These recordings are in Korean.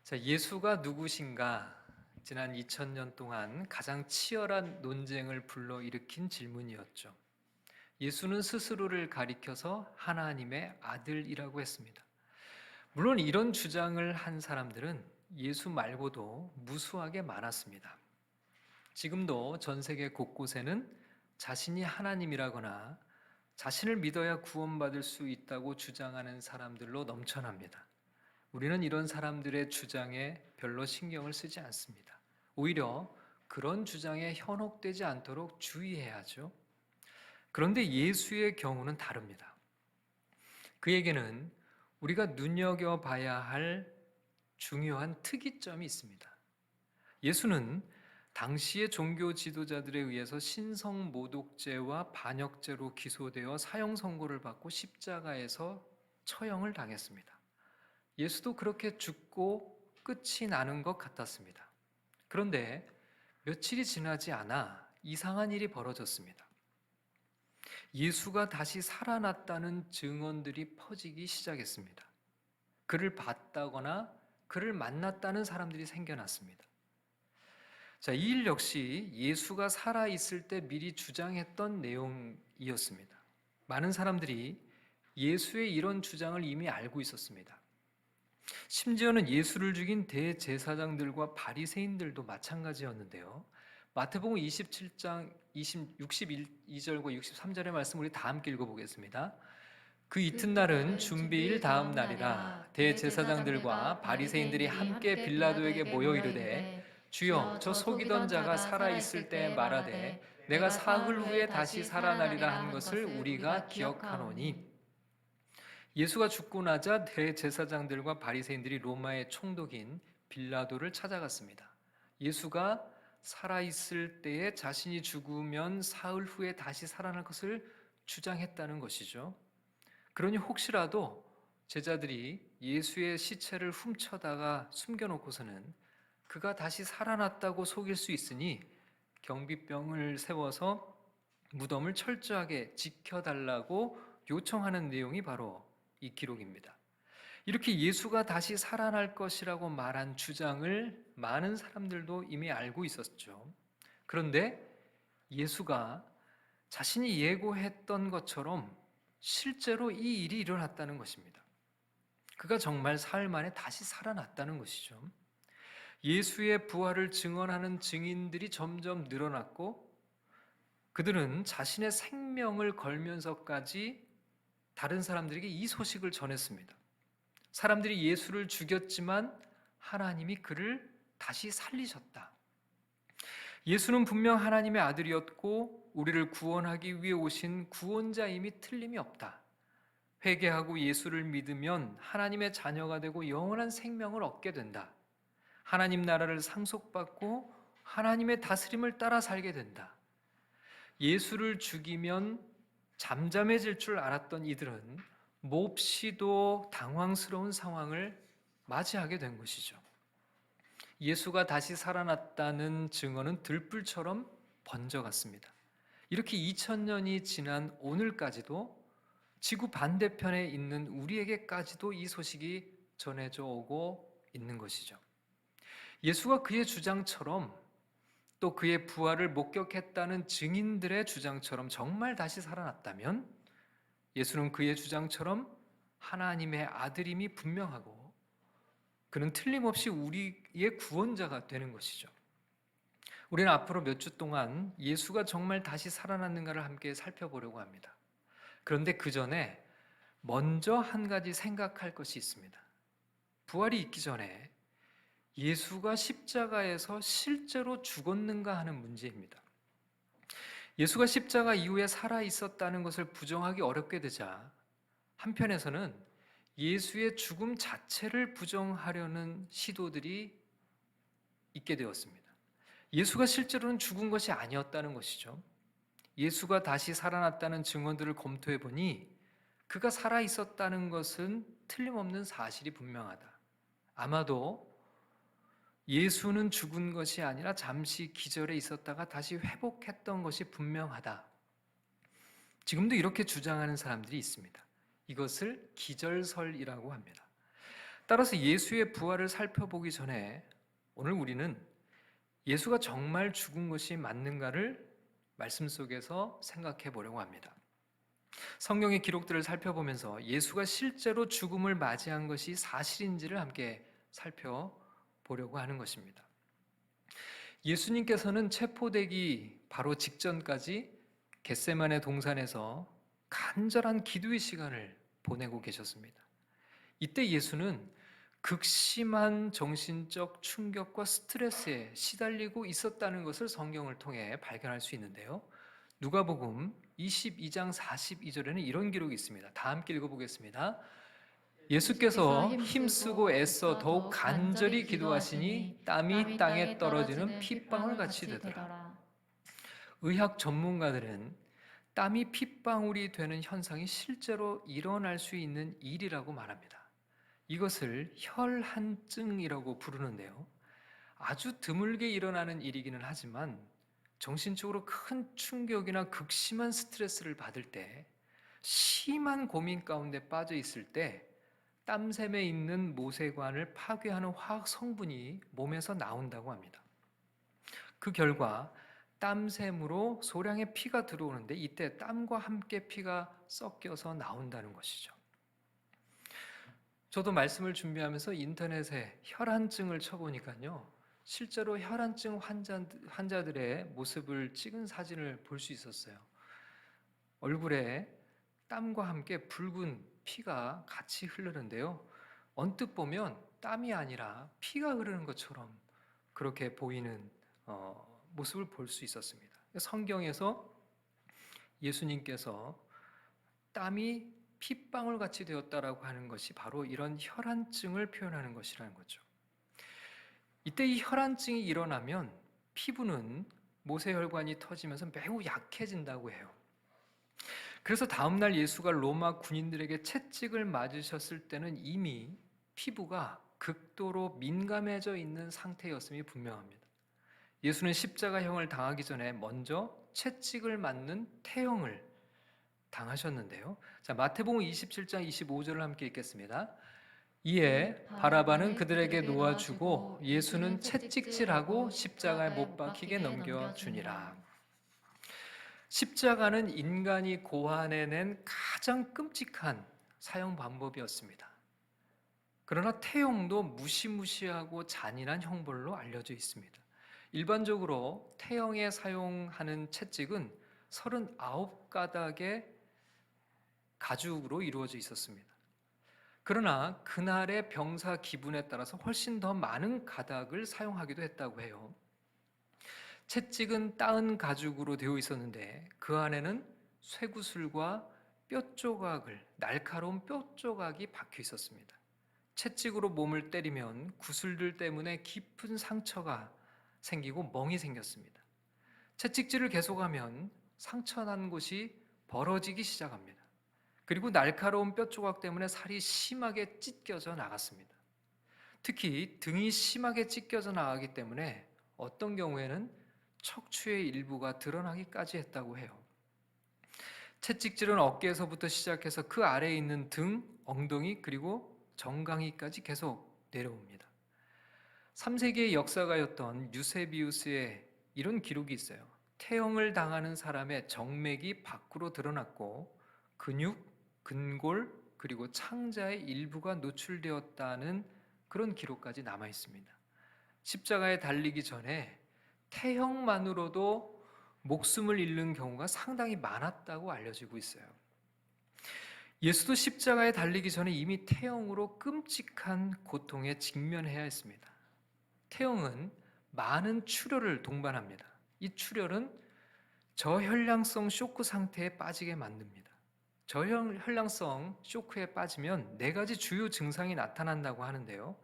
자, 예수가 누구신가? 지난 2000년 동안 가장 치열한 논쟁을 불러일으킨 질문이었죠. 예수는 스스로를 가리켜서 하나님의 아들이라고 했습니다. 물론 이런 주장을 한 사람들은 예수 말고도 무수하게 많았습니다. 지금도 전 세계 곳곳에는 자신이 하나님이라거나 자신을 믿어야 구원받을 수 있다고 주장하는 사람들로 넘쳐납니다. 우리는 이런 사람들의 주장에 별로 신경을 쓰지 않습니다. 오히려 그런 주장에 현혹되지 않도록 주의해야죠. 그런데 예수의 경우는 다릅니다. 그에게는 우리가 눈여겨봐야 할 중요한 특이점이 있습니다. 예수는 당시의 종교 지도자들에 의해서 신성 모독죄와 반역죄로 기소되어 사형 선고를 받고 십자가에서 처형을 당했습니다. 예수도 그렇게 죽고 끝이 나는 것 같았습니다. 그런데 며칠이 지나지 않아 이상한 일이 벌어졌습니다. 예수가 다시 살아났다는 증언들이 퍼지기 시작했습니다. 그를 봤다거나 그를 만났다는 사람들이 생겨났습니다. 자, 이 일 역시 예수가 살아있을 때 미리 주장했던 내용이었습니다. 많은 사람들이 예수의 이런 주장을 이미 알고 있었습니다. 심지어는 예수를 죽인 대제사장들과 바리새인들도 마찬가지였는데요. 마태복음 27장 62절과 63절의 말씀 우리 다 함께 읽어보겠습니다. 그 그 이튿날은 이튿날은 준비일 준비일 다음 다음 날이라 날이라 대제사장들과 대제사장들과 바리새인들이 바리새인들이 함께 함께 빌라도에게 빌라도에게 모여 모여 이르되 이르되 주여 주여 저 저 속이던 속이던 자가 자가 살아 있을 살아있을 때에 때에 말하되 말하되 내가 내가 사흘 사흘 후에 후에 다시 다시 살아나리라 살아나리라 한 한 것을 것을 우리가 우리가 기억하노니. 기억하오니. 예수가 죽고 나자 대제사장들과 바리새인들이 로마의 총독인 빌라도를 찾아갔습니다. 예수가 살아있을 때에 자신이 죽으면 사흘 후에 다시 살아날 것을 주장했다는 것이죠. 그러니 혹시라도 제자들이 예수의 시체를 훔쳐다가 숨겨놓고서는 그가 다시 살아났다고 속일 수 있으니 경비병을 세워서 무덤을 철저하게 지켜달라고 요청하는 내용이 바로 이 기록입니다. 이렇게 예수가 다시 살아날 것이라고 말한 주장을 많은 사람들도 이미 알고 있었죠. 그런데 예수가 자신이 예고했던 것처럼 실제로 이 일이 일어났다는 것입니다. 그가 정말 사흘 만에 다시 살아났다는 것이죠. 예수의 부활을 증언하는 증인들이 점점 늘어났고 그들은 자신의 생명을 걸면서까지 다른 사람들에게 이 소식을 전했습니다. 사람들이 예수를 죽였지만 하나님이 그를 다시 살리셨다. 예수는 분명 하나님의 아들이었고 우리를 구원하기 위해 오신 구원자임이 틀림이 없다. 회개하고 예수를 믿으면 하나님의 자녀가 되고 영원한 생명을 얻게 된다. 하나님 나라를 상속받고 하나님의 다스림을 따라 살게 된다. 예수를 죽이면 잠잠해질 줄 알았던 이들은 몹시도 당황스러운 상황을 맞이하게 된 것이죠. 예수가 다시 살아났다는 증언은 들불처럼 번져갔습니다. 이렇게 2000년이 지난 오늘까지도 지구 반대편에 있는 우리에게까지도 이 소식이 전해져 오고 있는 것이죠. 예수가 그의 주장처럼 또 그의 부활을 목격했다는 증인들의 주장처럼 정말 다시 살아났다면 예수는 그의 주장처럼 하나님의 아들임이 분명하고 그는 틀림없이 우리의 구원자가 되는 것이죠. 우리는 앞으로 몇 주 동안 예수가 정말 다시 살아났는가를 함께 살펴보려고 합니다. 그런데 그 전에 먼저 한 가지 생각할 것이 있습니다. 부활이 있기 전에 예수가 십자가에서 실제로 죽었는가 하는 문제입니다. 예수가 십자가 이후에 살아 있었다는 것을 부정하기 어렵게 되자 한편에서는 예수의 죽음 자체를 부정하려는 시도들이 있게 되었습니다. 예수가 실제로는 죽은 것이 아니었다는 것이죠. 예수가 다시 살아났다는 증언들을 검토해 보니 그가 살아 있었다는 것은 틀림없는 사실이 분명하다. 아마도 예수는 죽은 것이 아니라 잠시 기절해 있었다가 다시 회복했던 것이 분명하다. 지금도 이렇게 주장하는 사람들이 있습니다. 이것을 기절설이라고 합니다. 따라서 예수의 부활을 살펴보기 전에 오늘 우리는 예수가 정말 죽은 것이 맞는가를 말씀 속에서 생각해 보려고 합니다. 성경의 기록들을 살펴보면서 예수가 실제로 죽음을 맞이한 것이 사실인지를 함께 살펴보려고 하는 것입니다. 예수님께서는 체포되기 바로 직전까지 겟세마네 동산에서 간절한 기도의 시간을 보내고 계셨습니다. 이때 예수는 극심한 정신적 충격과 스트레스에 시달리고 있었다는 것을 성경을 통해 발견할 수 있는데요. 누가복음 22장 42절에는 이런 기록이 있습니다. 다 함께 읽어보겠습니다. 예수께서 힘쓰고 애써 더욱 간절히 기도하시니 땀이 땅에 떨어지는 핏방울 같이 되더라. 의학 전문가들은 땀이 핏방울이 되는 현상이 실제로 일어날 수 있는 일이라고 말합니다. 이것을 혈한증이라고 부르는데요. 아주 드물게 일어나는 일이기는 하지만 정신적으로 큰 충격이나 극심한 스트레스를 받을 때, 심한 고민 가운데 빠져 있을 때 땀샘에 있는 모세관을 파괴하는 화학 성분이 몸에서 나온다고 합니다. 그 결과 땀샘으로 소량의 피가 들어오는데 이때 땀과 함께 피가 섞여서 나온다는 것이죠. 저도 말씀을 준비하면서 인터넷에 혈안증을 쳐보니까요, 실제로 혈안증 환자들의 모습을 찍은 사진을 볼 수 있었어요. 얼굴에 땀과 함께 붉은 피가 같이 흐르는데요, 언뜻 보면 땀이 아니라 피가 흐르는 것처럼 그렇게 보이는 모습을 볼 수 있었습니다. 성경에서 예수님께서 땀이 핏방울 같이 되었다라고 하는 것이 바로 이런 혈안증을 표현하는 것이라는 거죠. 이때 이 혈안증이 일어나면 피부는 모세혈관이 터지면서 매우 약해진다고 해요. 그래서 다음날 예수가 로마 군인들에게 채찍을 맞으셨을 때는 이미 피부가 극도로 민감해져 있는 상태였음이 분명합니다. 예수는 십자가형을 당하기 전에 먼저 채찍을 맞는 태형을 당하셨는데요. 자, 마태복음 27장 25절을 함께 읽겠습니다. 이에 바라바는 그들에게 놓아주고 예수는 채찍질하고 십자가에 못 박히게 넘겨주니라. 십자가는 인간이 고안해낸 가장 끔찍한 사형 방법이었습니다. 그러나 태형도 무시무시하고 잔인한 형벌로 알려져 있습니다. 일반적으로 태형에 사용하는 채찍은 39가닥의 가죽으로 이루어져 있었습니다. 그러나 그날의 병사 기분에 따라서 훨씬 더 많은 가닥을 사용하기도 했다고 해요. 채찍은 따은 가죽으로 되어 있었는데 그 안에는 쇠구슬과 날카로운 뼈 조각이 박혀 있었습니다. 채찍으로 몸을 때리면 구슬들 때문에 깊은 상처가 생기고 멍이 생겼습니다. 채찍질을 계속하면 상처난 곳이 벌어지기 시작합니다. 그리고 날카로운 뼈 조각 때문에 살이 심하게 찢겨져 나갔습니다. 특히 등이 심하게 찢겨져 나가기 때문에 어떤 경우에는 척추의 일부가 드러나기까지 했다고 해요. 채찍질은 어깨에서부터 시작해서 그 아래에 있는 등, 엉덩이 그리고 정강이까지 계속 내려옵니다. 3세기의 역사가였던 유세비우스의 이런 기록이 있어요. 태형을 당하는 사람의 정맥이 밖으로 드러났고 근육, 근골 그리고 창자의 일부가 노출되었다는 그런 기록까지 남아 있습니다. 십자가에 달리기 전에 태형만으로도 목숨을 잃는 경우가 상당히 많았다고 알려지고 있어요. 예수도 십자가에 달리기 전에 이미 태형으로 끔찍한 고통에 직면해야 했습니다. 태형은 많은 출혈을 동반합니다. 이 출혈은 저혈량성 쇼크 상태에 빠지게 만듭니다. 저혈량성 쇼크에 빠지면 4가지 주요 증상이 나타난다고 하는데요.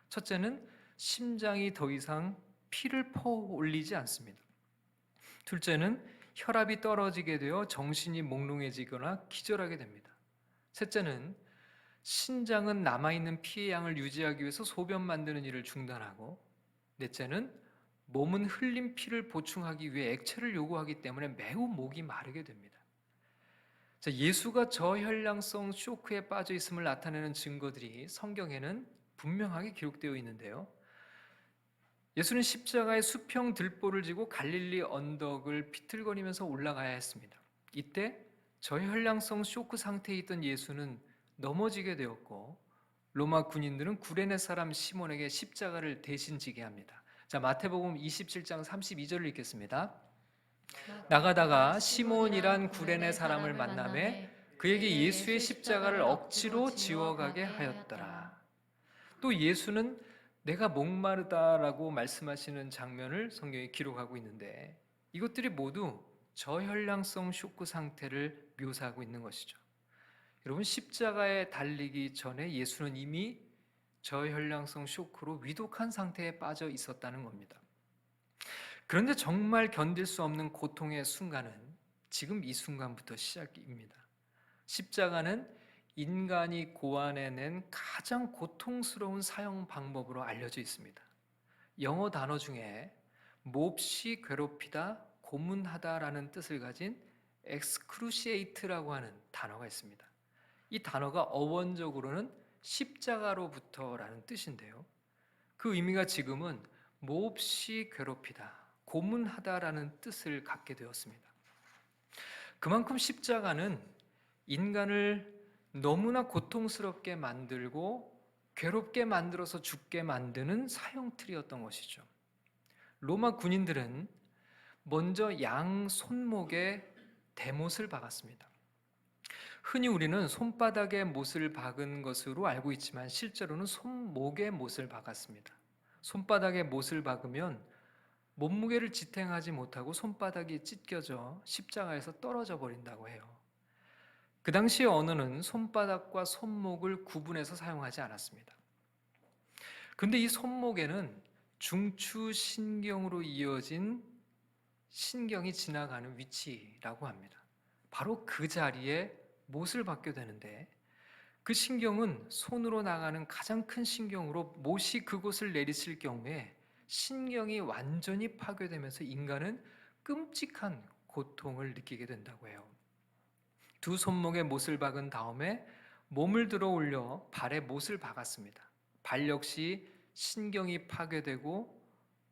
첫째는 심장이 더 이상 피를 퍼올리지 않습니다. 둘째는 혈압이 떨어지게 되어 정신이 몽롱해지거나 기절하게 됩니다. 셋째는 신장은 남아있는 피의 양을 유지하기 위해서 소변 만드는 일을 중단하고, 넷째는 몸은 흘린 피를 보충하기 위해 액체를 요구하기 때문에 매우 목이 마르게 됩니다. 자, 예수가 저혈량성 쇼크에 빠져 있음을 나타내는 증거들이 성경에는 분명하게 기록되어 있는데요. 예수는 십자가의 수평 들보를 지고 갈릴리 언덕을 비틀거리면서 올라가야 했습니다. 이때 저혈량성 쇼크 상태에 있던 예수는 넘어지게 되었고 로마 군인들은 구레네 사람 시몬에게 십자가를 대신 지게 합니다. 자, 마태복음 27장 32절을 읽겠습니다. 나가다가 시몬이란 구레네 사람을 만나매 그에게 예수의 십자가를 억지로 지워가게 하였더라. 또 예수는 내가 목마르다라고 말씀하시는 장면을 성경에 기록하고 있는데 이것들이 모두 저혈량성 쇼크 상태를 묘사하고 있는 것이죠. 여러분, 십자가에 달리기 전에 예수는 이미 저혈량성 쇼크로 위독한 상태에 빠져 있었다는 겁니다. 그런데 정말 견딜 수 없는 고통의 순간은 지금 이 순간부터 시작입니다. 십자가는 인간이 고안해낸 가장 고통스러운 사형 방법으로 알려져 있습니다. 영어 단어 중에 몹시 괴롭히다, 고문하다라는 뜻을 가진 excruciate라고 하는 단어가 있습니다. 이 단어가 어원적으로는 십자가로부터라는 뜻인데요. 그 의미가 지금은 몹시 괴롭히다, 고문하다라는 뜻을 갖게 되었습니다. 그만큼 십자가는 인간을 너무나 고통스럽게 만들고 괴롭게 만들어서 죽게 만드는 사형틀이었던 것이죠. 로마 군인들은 먼저 양 손목에 대못을 박았습니다. 흔히 우리는 손바닥에 못을 박은 것으로 알고 있지만 실제로는 손목에 못을 박았습니다. 손바닥에 못을 박으면 몸무게를 지탱하지 못하고 손바닥이 찢겨져 십자가에서 떨어져 버린다고 해요. 그 당시의 언어는 손바닥과 손목을 구분해서 사용하지 않았습니다. 그런데 이 손목에는 중추신경으로 이어진 신경이 지나가는 위치라고 합니다. 바로 그 자리에 못을 박게 되는데 그 신경은 손으로 나가는 가장 큰 신경으로 못이 그곳을 내리칠 경우에 신경이 완전히 파괴되면서 인간은 끔찍한 고통을 느끼게 된다고 해요. 두 손목에 못을 박은 다음에 몸을 들어 올려 발에 못을 박았습니다. 발 역시 신경이 파괴되고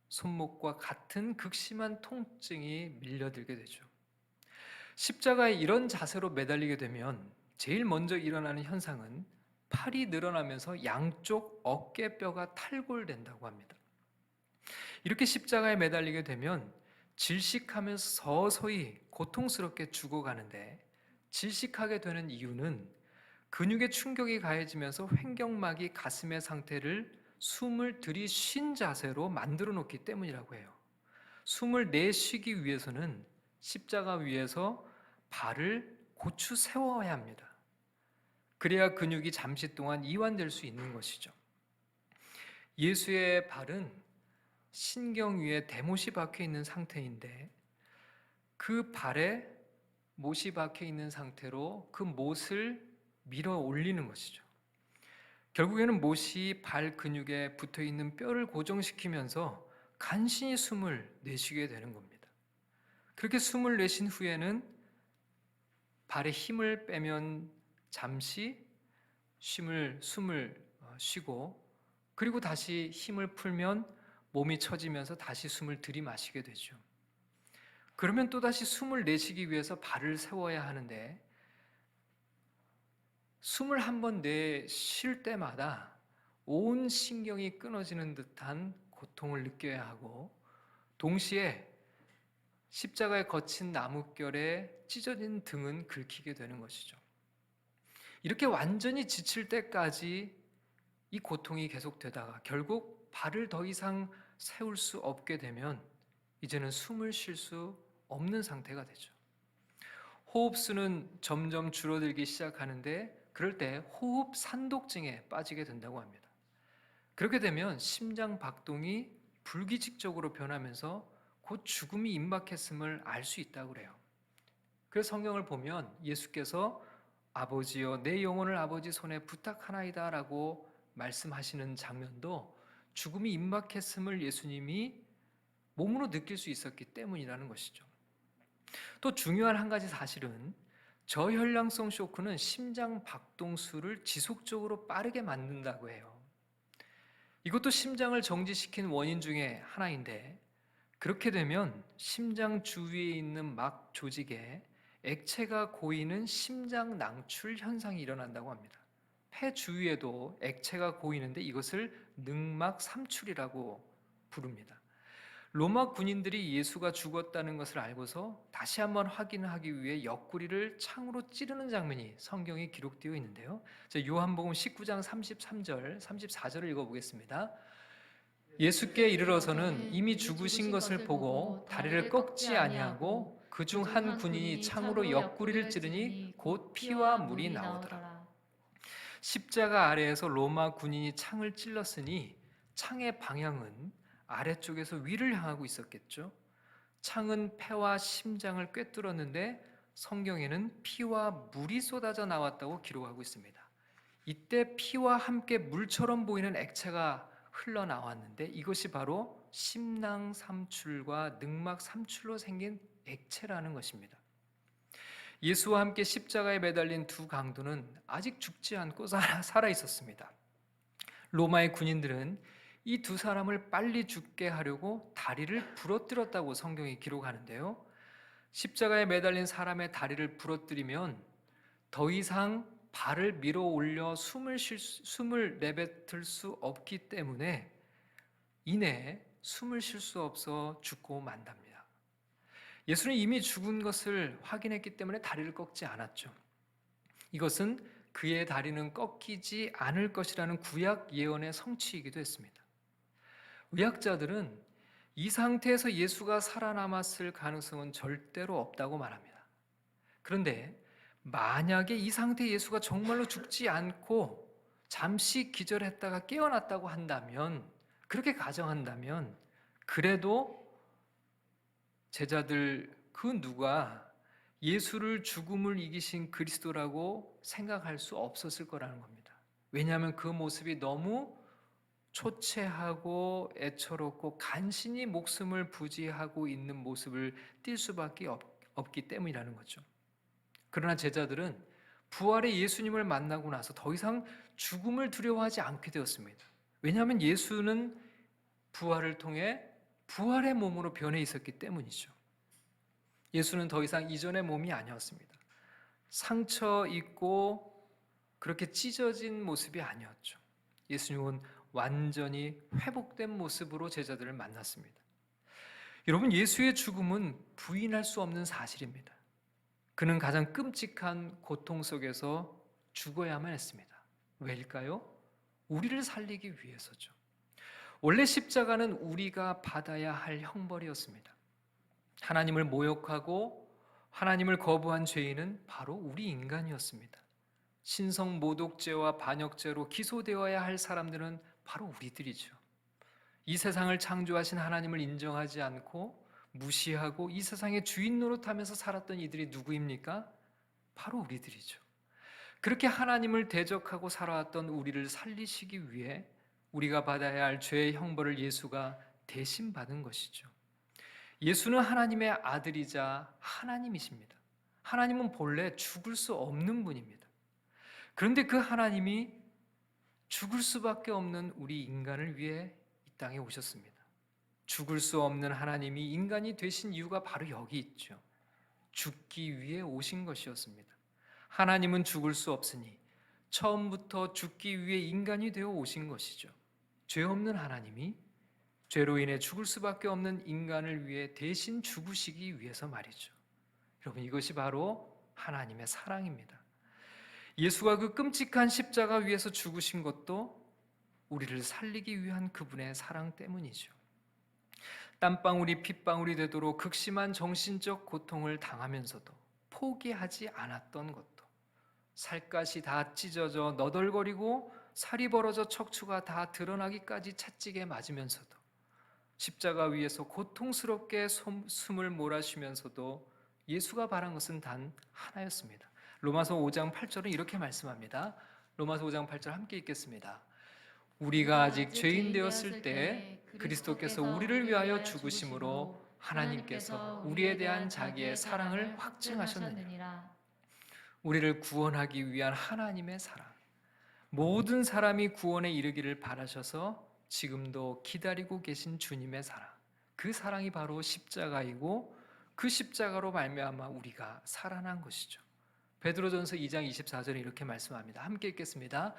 손목과 같은 극심한 통증이 밀려들게 되죠. 십자가에 이런 자세로 매달리게 되면 제일 먼저 일어나는 현상은 팔이 늘어나면서 양쪽 어깨뼈가 탈골된다고 합니다. 이렇게 십자가에 매달리게 되면 질식하면서 서서히 고통스럽게 죽어가는데 질식하게 되는 이유는 근육의 충격이 가해지면서 횡격막이 가슴의 상태를 숨을 들이쉰 자세로 만들어 놓기 때문이라고 해요. 숨을 내쉬기 위해서는 십자가 위에서 발을 고추 세워야 합니다. 그래야 근육이 잠시 동안 이완될 수 있는 것이죠. 예수의 발은 신경 위에 대못이 박혀 있는 상태인데 그 발에 못이 박혀 있는 상태로 그 못을 밀어 올리는 것이죠. 결국에는 못이 발 근육에 붙어 있는 뼈를 고정시키면서 간신히 숨을 내쉬게 되는 겁니다. 그렇게 숨을 내쉰 후에는 발에 힘을 빼면 잠시 숨을 쉬고 그리고 다시 힘을 풀면 몸이 처지면서 다시 숨을 들이마시게 되죠. 그러면 또다시 숨을 내쉬기 위해서 발을 세워야 하는데 숨을 한번 내쉴 때마다 온 신경이 끊어지는 듯한 고통을 느껴야 하고 동시에 십자가에 거친 나뭇결에 찢어진 등은 긁히게 되는 것이죠. 이렇게 완전히 지칠 때까지 이 고통이 계속되다가 결국 발을 더 이상 세울 수 없게 되면 이제는 숨을 쉴 수 없는 상태가 되죠. 호흡수는 점점 줄어들기 시작하는데 그럴 때 호흡 산독증에 빠지게 된다고 합니다. 그렇게 되면 심장 박동이 불규칙적으로 변하면서 곧 죽음이 임박했음을 알 수 있다고 그래요. 그래서 성경을 보면 예수께서 아버지여 내 영혼을 아버지 손에 부탁하나이다 라고 말씀하시는 장면도 죽음이 임박했음을 예수님이 몸으로 느낄 수 있었기 때문이라는 것이죠. 또 중요한 한 가지 사실은 저혈량성 쇼크는 심장 박동수를 지속적으로 빠르게 만든다고 해요. 이것도 심장을 정지시킨 원인 중에 하나인데, 그렇게 되면 심장 주위에 있는 막 조직에 액체가 고이는 심장 낭출 현상이 일어난다고 합니다. 폐 주위에도 액체가 고이는데 이것을 늑막 삼출이라고 부릅니다. 로마 군인들이 예수가 죽었다는 것을 알고서 다시 한번 확인하기 위해 옆구리를 창으로 찌르는 장면이 성경에 기록되어 있는데요. 요한복음 19장 33절, 34절을 읽어보겠습니다. 예수께 이르러서는 이미 죽으신 것을 보고 다리를 꺾지 아니하고 그중 한 군인이 창으로 옆구리를 찌르니 곧 피와 물이 나오더라. 십자가 아래에서 로마 군인이 창을 찔렀으니 창의 방향은 아래쪽에서 위를 향하고 있었겠죠. 창은 폐와 심장을 꿰뚫었는데 성경에는 피와 물이 쏟아져 나왔다고 기록하고 있습니다. 이때 피와 함께 물처럼 보이는 액체가 흘러나왔는데 이것이 바로 심낭삼출과 늑막삼출로 생긴 액체라는 것입니다. 예수와 함께 십자가에 매달린 두 강도는 아직 죽지 않고 살아 있었습니다. 로마의 군인들은 이 두 사람을 빨리 죽게 하려고 다리를 부러뜨렸다고 성경이 기록하는데요. 십자가에 매달린 사람의 다리를 부러뜨리면 더 이상 발을 밀어 올려 숨을 내뱉을 수 없기 때문에 이내 숨을 쉴 수 없어 죽고 만답니다. 예수는 이미 죽은 것을 확인했기 때문에 다리를 꺾지 않았죠. 이것은 그의 다리는 꺾이지 않을 것이라는 구약 예언의 성취이기도 했습니다. 의학자들은 이 상태에서 예수가 살아남았을 가능성은 절대로 없다고 말합니다. 그런데 만약에 이 상태의 예수가 정말로 죽지 않고 잠시 기절했다가 깨어났다고 한다면, 그렇게 가정한다면 그래도 제자들 그 누가 예수를 죽음을 이기신 그리스도라고 생각할 수 없었을 거라는 겁니다. 왜냐하면 그 모습이 너무 초췌하고 애처롭고 간신히 목숨을 부지하고 있는 모습을 띌 수밖에 없기 때문이라는 거죠. 그러나 제자들은 부활의 예수님을 만나고 나서 더 이상 죽음을 두려워하지 않게 되었습니다. 왜냐하면 예수는 부활을 통해 부활의 몸으로 변해 있었기 때문이죠. 예수는 더 이상 이전의 몸이 아니었습니다. 상처 입고 그렇게 찢어진 모습이 아니었죠. 예수님은 완전히 회복된 모습으로 제자들을 만났습니다. 여러분, 예수의 죽음은 부인할 수 없는 사실입니다. 그는 가장 끔찍한 고통 속에서 죽어야만 했습니다. 왜일까요? 우리를 살리기 위해서죠. 원래 십자가는 우리가 받아야 할 형벌이었습니다. 하나님을 모욕하고 하나님을 거부한 죄인은 바로 우리 인간이었습니다. 신성 모독죄와 반역죄로 기소되어야 할 사람들은 바로 우리들이죠. 이 세상을 창조하신 하나님을 인정하지 않고 무시하고 이 세상의 주인 노릇하면서 살았던 이들이 누구입니까? 바로 우리들이죠. 그렇게 하나님을 대적하고 살아왔던 우리를 살리시기 위해 우리가 받아야 할 죄의 형벌을 예수가 대신 받은 것이죠. 예수는 하나님의 아들이자 하나님이십니다. 하나님은 본래 죽을 수 없는 분입니다. 그런데 그 하나님이 죽을 수밖에 없는 우리 인간을 위해 이 땅에 오셨습니다. 죽을 수 없는 하나님이 인간이 되신 이유가 바로 여기 있죠. 죽기 위해 오신 것이었습니다. 하나님은 죽을 수 없으니 처음부터 죽기 위해 인간이 되어 오신 것이죠. 죄 없는 하나님이 죄로 인해 죽을 수밖에 없는 인간을 위해 대신 죽으시기 위해서 말이죠. 여러분, 이것이 바로 하나님의 사랑입니다. 예수가 그 끔찍한 십자가 위에서 죽으신 것도 우리를 살리기 위한 그분의 사랑 때문이죠. 땀방울이 핏방울이 되도록 극심한 정신적 고통을 당하면서도 포기하지 않았던 것도, 살갗이 다 찢어져 너덜거리고 살이 벌어져 척추가 다 드러나기까지 채찍에 맞으면서도 십자가 위에서 고통스럽게 숨을 몰아쉬면서도 예수가 바란 것은 단 하나였습니다. 로마서 5장 8절은 이렇게 말씀합니다. 로마서 5장 8절 함께 읽겠습니다. 우리가 아직 죄인 되었을 때 그리스도께서 우리를 위하여 죽으심으로 하나님께서 우리에 대한 자기의 사랑을 확증하셨느니라. 우리를 구원하기 위한 하나님의 사랑, 모든 사람이 구원에 이르기를 바라셔서 지금도 기다리고 계신 주님의 사랑, 그 사랑이 바로 십자가이고 그 십자가로 말미암아 우리가 살아난 것이죠. 베드로전서 2장 24절에 이렇게 말씀합니다. 함께 읽겠습니다.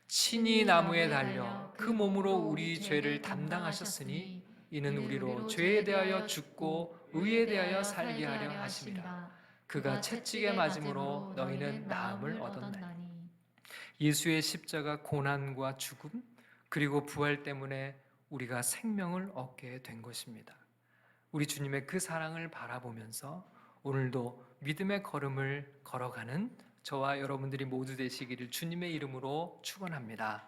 친히 나무에 달려 그 몸으로 우리 죄를 담당하셨으니 이는 우리로 죄에 대하여 죽고 의에 대하여 살게 하려 하심이라. 그가 채찍에 맞음으로 너희는 나음을 얻었나니. 예수의 십자가 고난과 죽음 그리고 부활 때문에 우리가 생명을 얻게 된 것입니다. 우리 주님의 그 사랑을 바라보면서 오늘도 믿음의 걸음을 걸어가는 저와 여러분들이 모두 되시기를 주님의 이름으로 축원합니다.